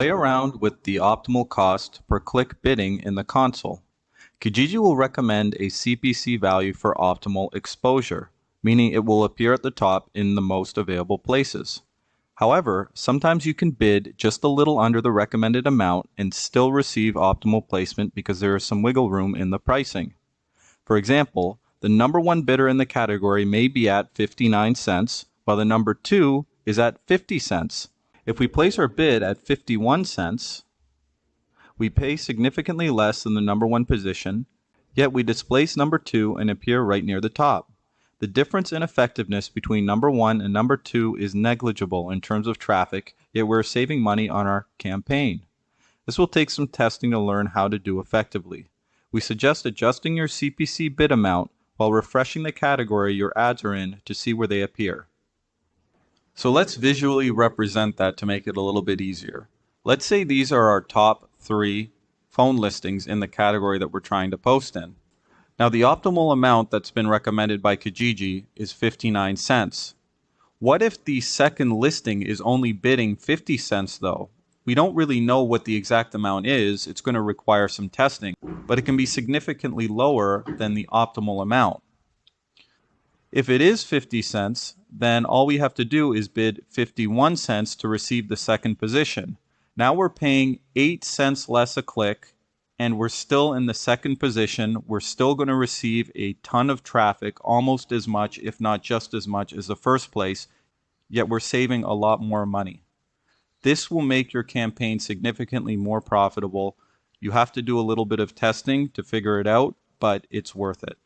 Play around with the optimal cost per click bidding in the console. Kijiji will recommend a CPC value for optimal exposure, meaning it will appear at the top in the most available places. However, sometimes you can bid just a little under the recommended amount and still receive optimal placement because there is some wiggle room in the pricing. For example, the number one bidder in the category may be at 59 cents, while the number two is at 50 cents. If we place our bid at 51 cents, we pay significantly less than the number one position, yet we displace number two and appear right near the top. The difference in effectiveness between number one and number two is negligible in terms of traffic, yet we're saving money on our campaign. This will take some testing to learn how to do effectively. We suggest adjusting your CPC bid amount while refreshing the category your ads are in to see where they appear. So let's visually represent that to make it a little bit easier. Let's say these are our top 3 phone listings in the category that we're trying to post in. Now the optimal amount that's been recommended by Kijiji is 59 cents. What if the second listing is only bidding 50 cents though? We don't really know what the exact amount is. It's going to require some testing, but it can be significantly lower than the optimal amount. If it is 50 cents, then all we have to do is bid 51 cents to receive the second position. Now we're paying 8 cents less a click, and we're still in the second position. We're still going to receive a ton of traffic, almost as much, if not just as much as the first place, yet we're saving a lot more money. This will make your campaign significantly more profitable. You have to do a little bit of testing to figure it out, but it's worth it.